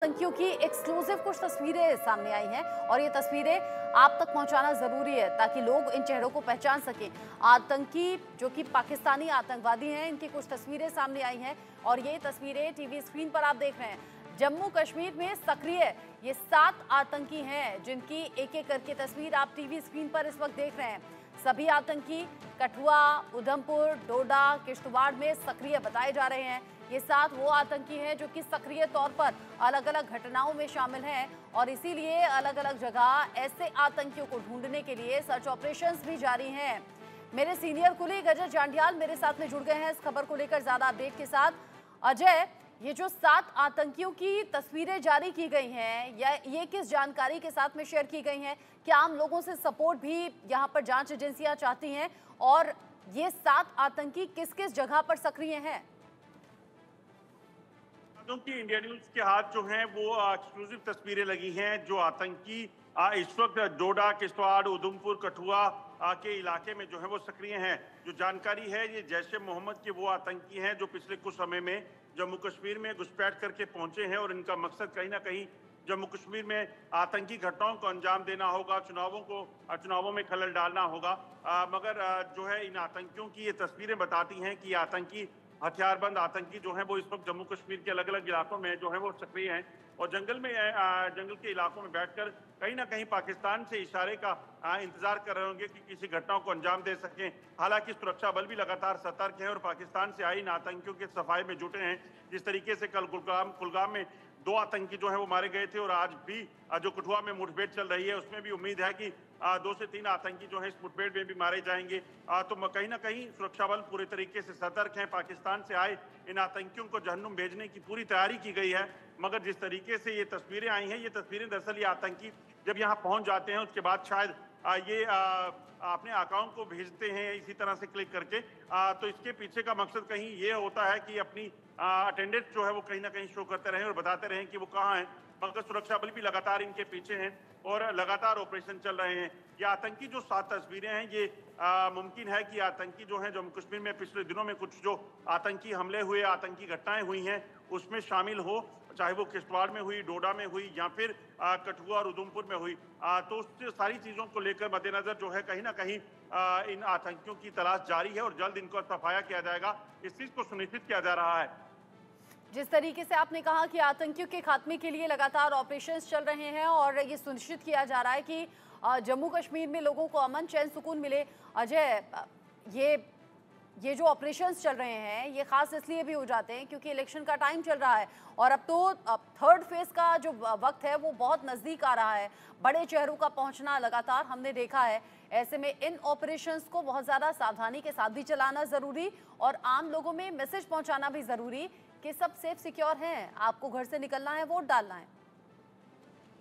आतंकियों की एक्सक्लूसिव कुछ तस्वीरें सामने आई हैं और ये तस्वीरें आप तक पहुंचाना जरूरी है ताकि लोग इन चेहरों को पहचान सकें। आतंकी जो कि पाकिस्तानी आतंकवादी हैं, इनकी कुछ तस्वीरें सामने आई हैं और ये तस्वीरें टीवी स्क्रीन पर आप देख रहे हैं। जम्मू कश्मीर में सक्रिय ये 7 आतंकी हैं जिनकी एक एक करके तस्वीर आप टीवी स्क्रीन पर इस वक्त देख रहे हैं। सभी आतंकी कठुआ, उधमपुर, डोडा, किश्तवाड़ में सक्रिय बताए जा रहे हैं। ये 7 वो आतंकी हैं जो कि सक्रिय तौर पर अलग अलग घटनाओं में शामिल हैं और इसीलिए अलग अलग जगह ऐसे आतंकियों को ढूंढने के लिए सर्च ऑपरेशंस भी जारी हैं। मेरे सीनियर कुलीग अजय जांडियाल मेरे साथ में जुड़ गए हैं इस खबर को लेकर ज्यादा अपडेट के साथ। अजय, ये जो 7 आतंकियों की तस्वीरें जारी की गई हैं, या ये किस जानकारी के साथ में शेयर की गई हैं? क्या आम लोगों से सपोर्ट भी यहाँ पर जांच एजेंसियां चाहती हैं? और ये 7 आतंकी किस किस जगह पर सक्रिय हैं? की इंडिया न्यूज के हाथ जो हैं वो एक्सक्लूसिव तस्वीरें लगी हैं जो आतंकी इस वक्त डोडा, किश्तवाड़, उधमपुर, कठुआ के इलाके में जो है वो सक्रिय हैं। जो जानकारी है, ये जैश ए मोहम्मद के वो आतंकी हैं जो पिछले कुछ समय में जम्मू कश्मीर में घुसपैठ करके पहुंचे हैं और इनका मकसद कहीं ना कहीं जम्मू कश्मीर में आतंकी घटनाओं को अंजाम देना होगा, चुनावों में खलल डालना होगा। मगर जो है इन आतंकियों की ये तस्वीरें बताती हैं कि आतंकी हथियारबंद आतंकी जो है वो इस वक्त जम्मू कश्मीर के अलग अलग इलाकों में जो है वो सक्रिय हैं और जंगल के इलाकों में बैठकर कहीं ना कहीं पाकिस्तान से इशारे का इंतजार कर रहे होंगे कि किसी घटनाओं को अंजाम दे सकें। हालांकि सुरक्षा बल भी लगातार सतर्क है और पाकिस्तान से आई इन आतंकियों के सफाई में जुटे हैं। जिस तरीके से कल कुलगाम में 2 आतंकी जो है वो मारे गए थे और आज भी जो कठुआ में मुठभेड़ चल रही है उसमें भी उम्मीद है कि 2 से 3 आतंकी जो है इस मुठभेड़ में भी मारे जाएंगे। तो कहीं ना कहीं सुरक्षा बल पूरे तरीके से सतर्क हैं। पाकिस्तान से आए इन आतंकियों को जहन्नुम भेजने की पूरी तैयारी की गई है। मगर जिस तरीके से ये तस्वीरें आई हैं, ये तस्वीरें दरअसल ये आतंकी जब यहाँ पहुंच जाते हैं उसके बाद शायद ये अपने अकाउंट को भेजते हैं इसी तरह से क्लिक करके। तो इसके पीछे का मकसद कहीं ये होता है कि अपनी अटेंडेंस जो है वो कहीं ना कहीं शो करते रहें और बताते रहें कि वो कहाँ हैं। मगर सुरक्षा बल भी लगातार इनके पीछे हैं और लगातार ऑपरेशन चल रहे हैं। ये आतंकी जो 7 तस्वीरें हैं, ये मुमकिन है कि आतंकी जो हैं जम्मू कश्मीर में पिछले दिनों में कुछ जो आतंकी हमले हुए, आतंकी घटनाएं हुई हैं उसमें शामिल हो, चाहे वो किश्तवाड़ में हुई, डोडा में हुई या फिर कठुआ और उधमपुर में हुई। तो उस सारी चीज़ों को लेकर मद्देनजर जो है कहीं ना कहीं इन आतंकियों की तलाश जारी है और जल्द इनको सफाया किया जाएगा। इस चीज़ को सुनिश्चित किया जा रहा है। जिस तरीके से आपने कहा कि आतंकियों के खात्मे के लिए लगातार ऑपरेशंस चल रहे हैं और ये सुनिश्चित किया जा रहा है कि जम्मू कश्मीर में लोगों को अमन चैन सुकून मिले। अजय, ये जो ऑपरेशंस चल रहे हैं ये खास इसलिए भी हो जाते हैं क्योंकि इलेक्शन का टाइम चल रहा है और अब तो थर्ड फेज का जो वक्त है वो बहुत नज़दीक आ रहा है। बड़े चेहरों का पहुंचना लगातार हमने देखा है। ऐसे में इन ऑपरेशंस को बहुत ज़्यादा सावधानी के साथ भी चलाना ज़रूरी और आम लोगों में मैसेज पहुंचाना भी ज़रूरी कि सब सेफ सिक्योर हैं, आपको घर से निकलना है, वोट डालना है।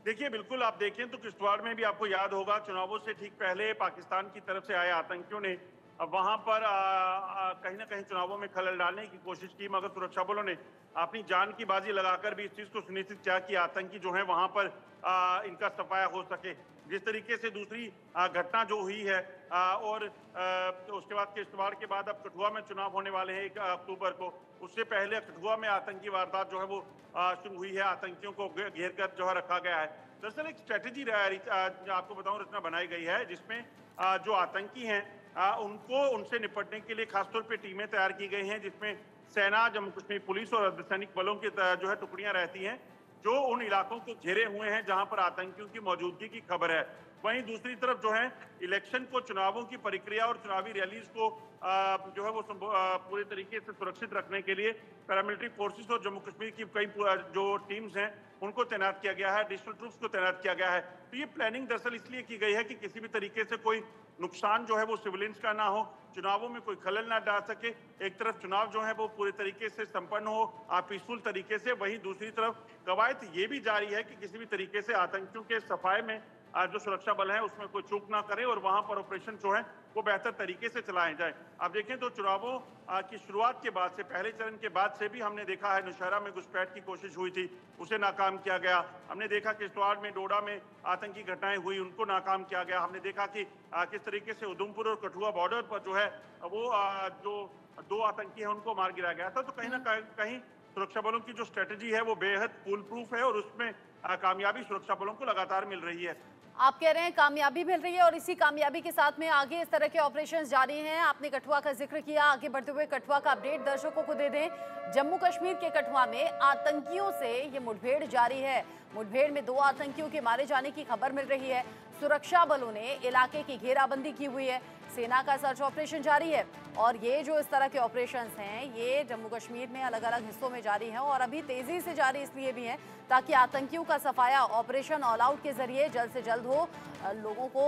देखिए, बिल्कुल आप देखें तो किश्तवाड़ में भी आपको याद होगा चुनावों से ठीक पहले पाकिस्तान की तरफ से आए आतंकियों ने वहां पर कहीं ना कहीं चुनावों में खलल डालने की कोशिश की, मगर सुरक्षा बलों ने अपनी जान की बाजी लगाकर भी इस चीज को सुनिश्चित किया कि आतंकी जो है वहां पर इनका सफाया हो सके। जिस तरीके से दूसरी घटना जो हुई है और उसके बाद किश्तवाड़ के बाद अब कठुआ में चुनाव होने वाले हैं 1 अक्टूबर को। उससे पहले कठुआ में आतंकी वारदात जो है वो शुरू हुई है, आतंकियों को घेर कर जो है रखा गया है। दरअसल एक स्ट्रेटेजी आपको बताऊं रचना बनाई गई है जिसमें जो आतंकी हैं उनसे निपटने के लिए खासतौर पे टीमें तैयार की गई हैं जिसमें सेना, जम्मू कश्मीर पुलिस और अर्धसैनिक बलों की जो है टुकड़ियां रहती हैं जो उन इलाकों को घेरे हुए हैं जहां पर आतंकियों की मौजूदगी की खबर है। वहीं दूसरी तरफ जो है इलेक्शन को, चुनावों की प्रक्रिया और चुनावी रैलीज को जो है वो पूरे तरीके से सुरक्षित रखने के लिए पैरामिलिट्री फोर्सेस और जम्मू कश्मीर की कई जो टीम्स हैं उनको तैनात किया गया है, एडिशनल ट्रूप्स को तैनात किया गया है। तो ये प्लानिंग दरअसल इसलिए की गई है कि किसी भी तरीके से कोई नुकसान जो है वो सिविलियंस का ना हो, चुनावों में कोई खलल ना डाल सके। एक तरफ चुनाव जो है वो पूरे तरीके से संपन्न हो पीसफुल तरीके से, वहीं दूसरी तरफ कवायद ये भी जारी है कि किसी भी तरीके से आतंकियों के सफाए में जो सुरक्षा बल है उसमें कोई चूक ना करे और वहां पर ऑपरेशन जो है वो बेहतर तरीके से चलाए जाए। आप देखें तो चुनावों की शुरुआत के बाद से, पहले चरण के बाद से भी हमने देखा है नौशहरा में घुसपैठ की कोशिश हुई थी, उसे नाकाम किया गया। हमने देखा किश्तवाड़ में, डोडा में आतंकी घटनाएं हुई, उनको नाकाम किया गया। हमने देखा कि किस तरीके से उधमपुर और कठुआ बॉर्डर पर जो है वो जो 2 आतंकी हैं उनको मार गिराया गया था। तो कहीं ना कहीं सुरक्षा बलों की जो स्ट्रेटेजी है वो बेहद फूल प्रूफ है और उसमें कामयाबी सुरक्षा बलों को लगातार मिल रही है। आप कह रहे हैं कामयाबी मिल रही है और इसी कामयाबी के साथ में आगे इस तरह के ऑपरेशन जारी हैं। आपने कठुआ का जिक्र किया, आगे बढ़ते हुए कठुआ का अपडेट दर्शकों को दे दें। जम्मू कश्मीर के कठुआ में आतंकियों से ये मुठभेड़ जारी है। मुठभेड़ में 2 आतंकियों के मारे जाने की खबर मिल रही है। सुरक्षा बलों ने इलाके की घेराबंदी की हुई है। सेना का सर्च ऑपरेशन जारी है और ये जो इस तरह के ऑपरेशंस हैं ये जम्मू कश्मीर में अलग अलग हिस्सों में जारी हैं और अभी तेजी से जारी इसलिए भी हैं ताकि आतंकियों का सफाया ऑपरेशन ऑल आउट के जरिए जल्द से जल्द हो, लोगों को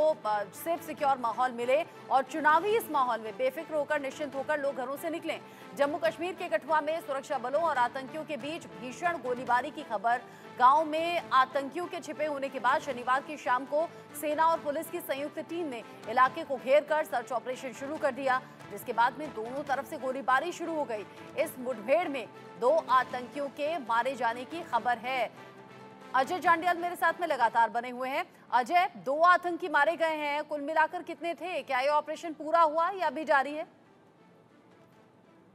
सेफ सिक्योर माहौल मिले और चुनावी इस माहौल में बेफिक्र होकर निश्चिंत होकर लोग घरों से निकलें। जम्मू कश्मीर के कठुआ में सुरक्षा बलों और आतंकियों के बीच भीषण गोलीबारी की खबर। गांव में आतंकियों के छिपे होने के बाद शनिवार की शाम को सेना और पुलिस की संयुक्त टीम ने इलाके को घेर कर सर्च ऑपरेशन शुरू कर दिया, जिसके बाद में दोनों तरफ से गोलीबारी शुरू हो गई। इस मुठभेड़ में 2 आतंकियों के मारे जाने की खबर है। अजय जांडियाल मेरे साथ में लगातार बने हुए हैं। अजय, 2 आतंकी मारे गए हैं, कुल मिलाकर कितने थे? क्या ये ऑपरेशन पूरा हुआ या अभी जारी है?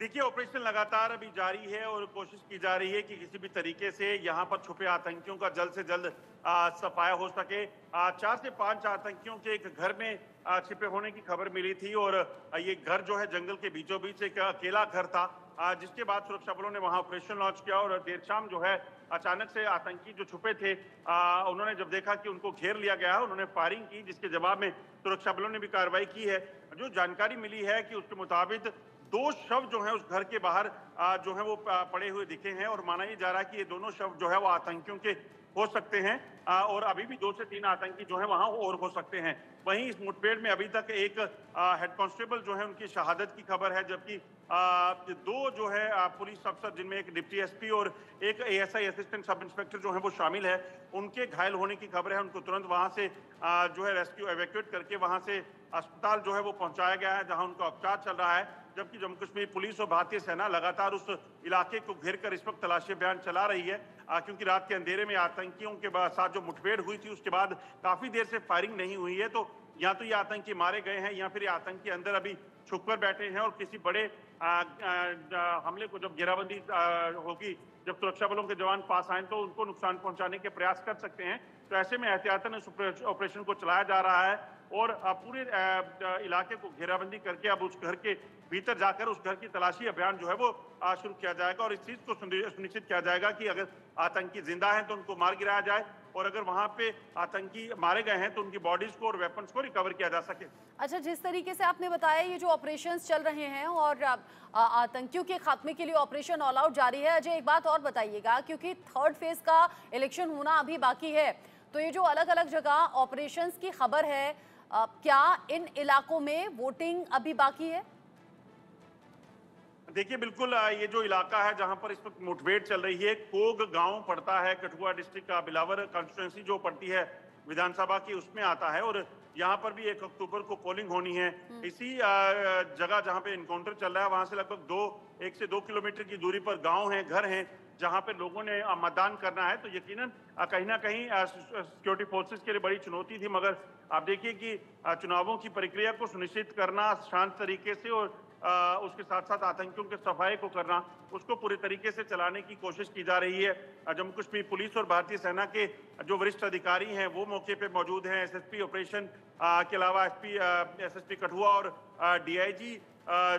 देखिए, ऑपरेशन लगातार अभी जारी है और कोशिश की जा रही है कि किसी भी तरीके से यहाँ पर छुपे आतंकियों का जल्द से जल्द सफाया हो सके। 4 से 5 आतंकियों के एक घर में छिपे होने की खबर मिली थी और ये घर जो है जंगल के बीचों बीच एक अकेला घर था, जिसके बाद सुरक्षा बलों ने वहां ऑपरेशन लॉन्च किया और देर शाम जो है अचानक से आतंकी जो छुपे थे उन्होंने जब देखा कि उनको घेर लिया गया है, उन्होंने फायरिंग की, जिसके जवाब में सुरक्षा बलों ने भी कार्रवाई की है। जो जानकारी मिली है कि उसके मुताबिक 2 शव जो है उस घर के बाहर जो है वो पड़े हुए दिखे हैं और माना ये जा रहा है कि ये दोनों शव जो है वो आतंकियों के हो सकते हैं और अभी भी 2 से 3 आतंकी जो है वहां और हो सकते हैं। वहीं इस मुठभेड़ में अभी तक एक हेड कांस्टेबल जो है उनकी शहादत की खबर है, जबकि 2 जो है पुलिस अफसर, जिनमें एक डिप्टी एसपी और एक एएसआई असिस्टेंट सब इंस्पेक्टर जो है वो शामिल है, उनके घायल होने की खबर है। उनको तुरंत वहां से जो है रेस्क्यू एवैक्यूएट करके वहां से अस्पताल जो है वो पहुंचाया गया है, जहां उनका उपचार चल रहा है। जबकि जम्मू कश्मीर पुलिस और भारतीय सेना लगातार उस इलाके को घेर कर इस वक्त तलाशी अभियान चला रही है, क्योंकि रात के अंधेरे में आतंकियों के साथ जो मुठभेड़ हुई थी उसके बाद काफी देर से फायरिंग नहीं हुई है। तो या तो ये आतंकी मारे गए हैं या फिर ये आतंकी अंदर अभी छुप कर बैठे हैं और किसी बड़े हमले को जब घेराबंदी होगी, जब सुरक्षा बलों के जवान पास आए तो उनको नुकसान पहुंचाने के प्रयास कर सकते हैं। तो ऐसे में एहतियातन इस ऑपरेशन को चलाया जा रहा है और पूरे इलाके को घेराबंदी करके अब उस घर के भीतर जाकर उस घर की तलाशी अभियान जो है वो शुरू किया जाएगा और इस चीज को सुनिश्चित किया जाएगा कि अगर आतंकी जिंदा हैं तो उनको मार गिराया जाए और अगर वहां पे आतंकी मारे गए हैं तो उनकी बॉडीज को और वेपन्स को रिकवर किया जा सके। अच्छा, जिस तरीके से आपने बताया ये जो ऑपरेशंस चल रहे हैं और आतंकियों के खात्मे के लिए ऑपरेशन ऑल आउट जारी है, अजय एक बात और बताइएगा, क्योंकि 3rd फेज का इलेक्शन होना अभी बाकी है, तो ये जो अलग अलग जगह ऑपरेशंस की खबर है, क्या इन इलाकों में वोटिंग अभी बाकी है? देखिए, बिल्कुल ये जो इलाका है जहां पर इस वक्त मुठभेड़ चल रही है, कोग गांव पड़ता है, कठुआ डिस्ट्रिक्ट का बिलावर कॉन्स्टिट्यूंसी जो पड़ती है विधानसभा की उसमें आता है और यहाँ पर भी 1 अक्टूबर को पोलिंग होनी है। इसी जगह जहाँ पे इनकाउंटर चल रहा है वहां से लगभग 1 से 2 किलोमीटर की दूरी पर गांव हैं, घर हैं, जहां पे लोगों ने मतदान करना है। तो यकीनन कहीं ना कहीं सिक्योरिटी फोर्सेस के लिए बड़ी चुनौती थी, मगर आप देखिए कि चुनावों की प्रक्रिया को सुनिश्चित करना शांत तरीके से और उसके साथ साथ आतंकियों के सफाई को करना, उसको पूरे तरीके से चलाने की कोशिश की जा रही है। जम्मू कश्मीर पुलिस और भारतीय सेना के जो वरिष्ठ अधिकारी हैं वो मौके पे मौजूद हैं। एसएसपी ऑपरेशन के अलावा एसएसपी कठुआ और डीआईजी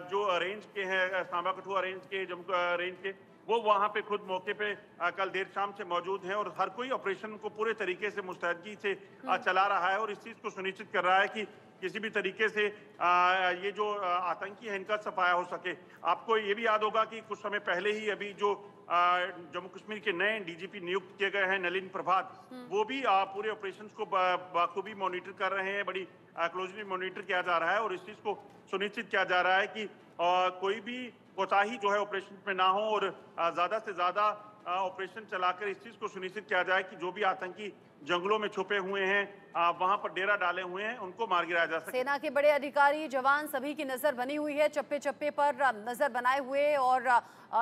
जो रेंज के हैं, सांबा कठुआ रेंज के, जम्मू रेंज के, वो वहां पे खुद मौके पे कल देर शाम से मौजूद हैं और हर कोई ऑपरेशन को पूरे तरीके से मुस्तैदी से चला रहा है और इस चीज को सुनिश्चित कर रहा है कि किसी भी तरीके से ये जो आतंकी है इनका सफाया हो सके। आपको ये भी याद होगा कि कुछ समय पहले ही अभी जो जम्मू कश्मीर के नए डीजीपी नियुक्त किए गए हैं नलिन प्रभात, वो भी पूरे ऑपरेशंस को बाखूबी मॉनिटर कर रहे हैं, बड़ी क्लोजली मॉनिटर किया जा रहा है और इस चीज को सुनिश्चित किया जा रहा है कि कोई भी कोताही जो है ऑपरेशन में ना हो और ज्यादा से ज्यादा ऑपरेशन चलाकर इस चीज को सुनिश्चित किया जाए कि जो भी आतंकी जंगलों में छुपे हुए हैं, वहां पर डेरा डाले हुए हैं, उनको मार गिराया जा सके। सेना के बड़े अधिकारी, जवान, सभी की नजर बनी हुई है, चप्पे चप्पे पर नजर बनाए हुए और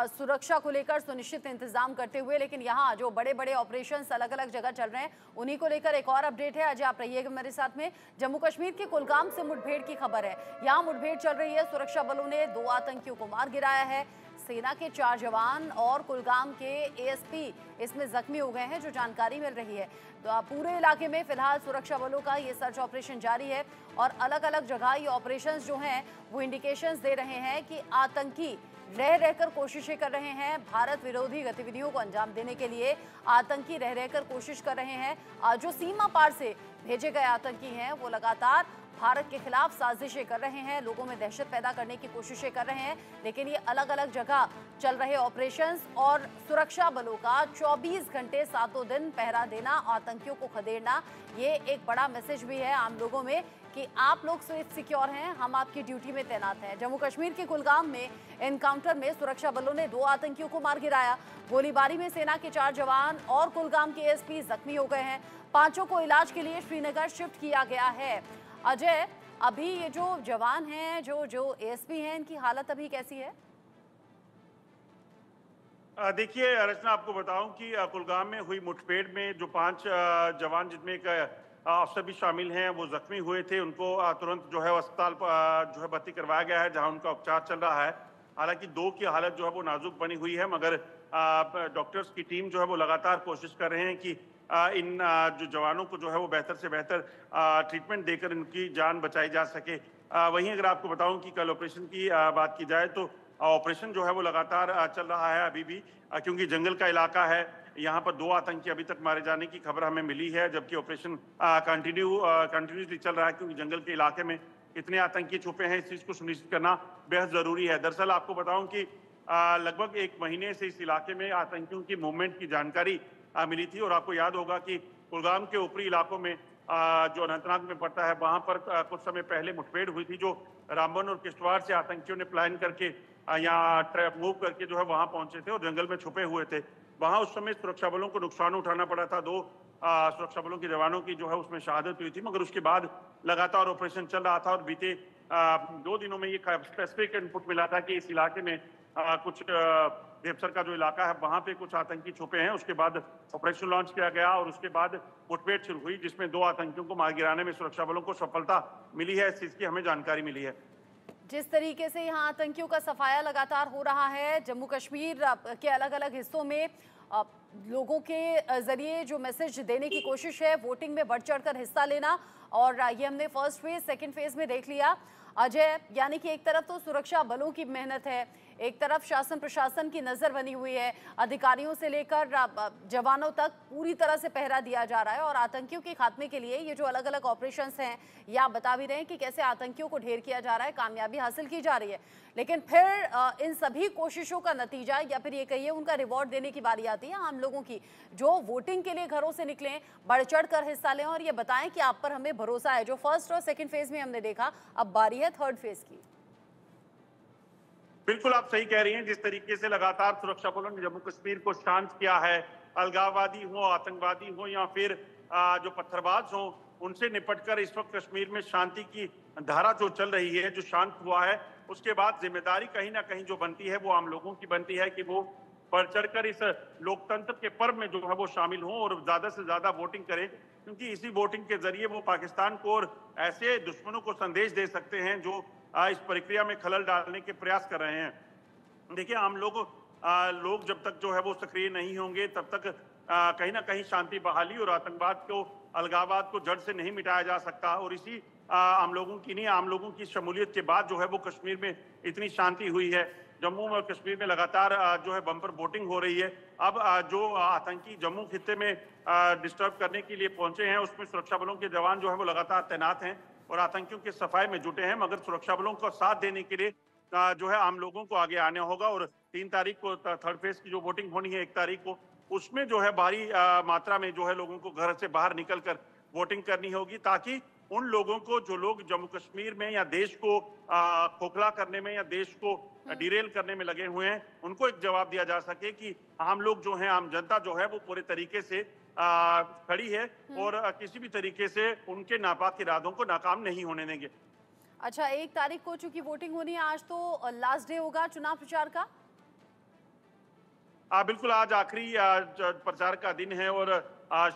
सुरक्षा को लेकर सुनिश्चित इंतजाम करते हुए। लेकिन यहाँ जो बड़े बड़े ऑपरेशंस अलग अलग जगह चल रहे हैं, उन्हीं को लेकर एक और अपडेट है। अजय आप रहिएगा मेरे साथ में। जम्मू कश्मीर के कुलगाम से मुठभेड़ की खबर है। यहाँ मुठभेड़ चल रही है, सुरक्षा बलों ने 2 आतंकियों को मार गिराया है। सेना के 4 जवान और कुलगाम के एएसपी इसमें जख्मी हो गए हैं, जो जानकारी मिल रही है। तो पूरे इलाके में फिलहाल सुरक्षा बलों का ये सर्च ऑपरेशन जारी है और अलग अलग जगह ये ऑपरेशंस जो हैं वो इंडिकेशंस दे रहे हैं कि आतंकी रह रहकर कोशिशें कर रहे हैं। भारत विरोधी गतिविधियों को अंजाम देने के लिए आतंकी रह रहकर कोशिश कर रहे हैं। जो सीमा पार से भेजे गए आतंकी हैं वो लगातार भारत के खिलाफ साजिशें कर रहे हैं, लोगों में दहशत पैदा करने की कोशिशें कर रहे हैं। लेकिन ये अलग अलग जगह चल रहे ऑपरेशंस और सुरक्षा बलों का 24 घंटे सातों दिन पहरा देना, आतंकियों को खदेड़ना, ये एक बड़ा मैसेज भी है आम लोगों में कि आप लोग सेफ सिक्योर हैं, हम आपकी ड्यूटी में तैनात हैं। जम्मू कश्मीर के कुलगाम में एनकाउंटर में सुरक्षा बलों ने 2 आतंकियों को मार गिराया। गोलीबारी में सेना के 4 जवान और कुलगाम के एएसपी जख्मी हो गए हैं। 5 को इलाज के लिए श्रीनगर शिफ्ट किया गया है। अजय, अभी ये जो जवान हैं, जो एएसपी हैं, इनकी हालत अभी कैसी है? देखिए रचना, आपको बताऊं कि कुलगाम में हुई मुठभेड़ में जो 5 जवान, जिनमें एक अफसर भी शामिल हैं, वो जख्मी हुए थे। उनको तुरंत जो है अस्पताल जो है भर्ती करवाया गया है, जहां उनका उपचार चल रहा है। हालांकि 2 की हालत जो है वो नाजुक बनी हुई है, मगर डॉक्टर्स की टीम जो है वो लगातार कोशिश कर रहे हैं कि इन जो जवानों को जो है वो बेहतर से बेहतर ट्रीटमेंट देकर इनकी जान बचाई जा सके। वहीं अगर आपको बताऊं कि कल ऑपरेशन की बात की जाए तो ऑपरेशन जो है वो लगातार चल रहा है अभी भी, क्योंकि जंगल का इलाका है। यहाँ पर 2 आतंकी अभी तक मारे जाने की खबर हमें मिली है, जबकि ऑपरेशन कंटिन्यूसली चल रहा है, क्योंकि जंगल के इलाके में इतने आतंकी छुपे हैं, इस चीज को सुनिश्चित करना बेहद जरूरी है। दरअसल आपको बताऊं कि लगभग 1 महीने से इस इलाके में आतंकियों की मूवमेंट की जानकारी मिली थी। और आपको याद होगा कि कुलगाम के ऊपरी इलाकों में जो अनंतनाग में पड़ता है, वहां पर कुछ समय पहले मुठभेड़ हुई थी, जो रामबन और किश्तवाड़ से आतंकियों ने प्लान करके यहाँ ट्रैप मूव करके जो है वहां पहुंचे थे और जंगल में छुपे हुए थे। वहां उस समय सुरक्षा बलों को नुकसान उठाना पड़ा था। 2 सुरक्षा बलों के जवानों की जो है उसमें शहादत हुई थी, मगर उसके बाद लगातार ऑपरेशन चल रहा था। और बीते 2 दिनों में ये स्पेसिफिक इनपुट मिला था कि इस इलाके में कुछ देवसर का जो इलाका है, वहां पे कुछ आतंकी छुपे हैं। उसके बाद ऑपरेशन लॉन्च किया गया और उसके बाद मुठभेड़ शुरू हुई, जिसमें 2 आतंकियों को मार गिराने में सुरक्षा बलों को सफलता मिली है। इस चीज की हमें जानकारी मिली है। जिस तरीके से यहाँ आतंकियों का सफाया लगातार हो रहा है, जम्मू कश्मीर के अलग अलग हिस्सों में लोगों के जरिए जो मैसेज देने की कोशिश है, वोटिंग में बढ़ चढ़कर हिस्सा लेना, और ये हमने फर्स्ट फेज, सेकंड फेज में देख लिया। अजय, यानी कि एक तरफ तो सुरक्षा बलों की मेहनत है, एक तरफ शासन प्रशासन की नजर बनी हुई है, अधिकारियों से लेकर जवानों तक पूरी तरह से पहरा दिया जा रहा है, और आतंकियों के खात्मे के लिए ये जो अलग अलग ऑपरेशंस हैं, ये आप बता भी रहे हैं कि कैसे आतंकियों को ढेर किया जा रहा है, कामयाबी हासिल की जा रही है। लेकिन फिर इन सभी कोशिशों का नतीजा, या फिर ये कहिए उनका रिवॉर्ड देने की बारी आती है आम लोगों की, जो वोटिंग के लिए घरों से निकलें, बढ़ चढ़ कर हिस्सा लें और ये बताएं कि आप पर हमें भरोसा है। जो फर्स्ट और सेकंड फेज में हमने देखा, अब बारी है थर्ड फेज की। बिल्कुल आप सही कह रही हैं। जिस तरीके से लगातार सुरक्षा बलों ने जम्मू कश्मीर को शांत किया है, अलगाववादी हो, आतंकवादी हो या फिर जो पत्थरबाज हो, उनसे निपटकर इस वक्त कश्मीर में शांति की धारा जो चल रही है, जो शांत हुआ है, उसके बाद जिम्मेदारी कहीं ना कहीं जो बनती है वो आम लोगों की बनती है कि वो बढ़ चढ़कर इस लोकतंत्र के पर्व में जो है वो शामिल हों और ज्यादा से ज्यादा वोटिंग करें, क्योंकि इसी वोटिंग के जरिए वो पाकिस्तान को और ऐसे दुश्मनों को संदेश दे सकते हैं जो इस प्रक्रिया में खलल डालने के प्रयास कर रहे हैं। देखिए, आम लोग जब तक जो है वो सक्रिय नहीं होंगे, तब तक कहीं ना कहीं शांति बहाली और आतंकवाद को, अलगाववाद को जड़ से नहीं मिटाया जा सकता। और इसी आम लोगों की शमूलियत के बाद जो है वो कश्मीर में इतनी शांति हुई है। जम्मू और कश्मीर में लगातार जो है बम्पर वोटिंग हो रही है। अब जो आतंकी जम्मू खित्ते में डिस्टर्ब करने के लिए पहुंचे हैं, उसमें सुरक्षा बलों के जवान जो है वो लगातार तैनात हैं और आतंकियों के सफाई में जुटे हैं। मगर सुरक्षा बलों को साथ देने के लिए जो है आम लोगों को आगे आने होगा। और 3 तारीख को थर्ड फेज की जो वोटिंग होनी है, 1 तारीख को, उसमें जो है भारी मात्रा में जो है लोगों को घर से बाहर निकलकर वोटिंग करनी होगी, ताकि उन लोगों को, जो लोग जम्मू कश्मीर में या देश को खोखला करने में या देश को डिरेल करने में लगे हुए हैं, उनको एक जवाब दिया जा सके कि आम लोग जो हैं, आम जनता जो है वो पूरे तरीके से खड़ी है और किसी भी तरीके से उनके नापाक इरादों को नाकाम नहीं होने देंगे। अच्छा, 1 तारीख को चूंकि वोटिंग होनी है, आज तो लास्ट डे होगा चुनाव प्रचार का। बिल्कुल, आज आखिरी प्रचार का दिन है और आज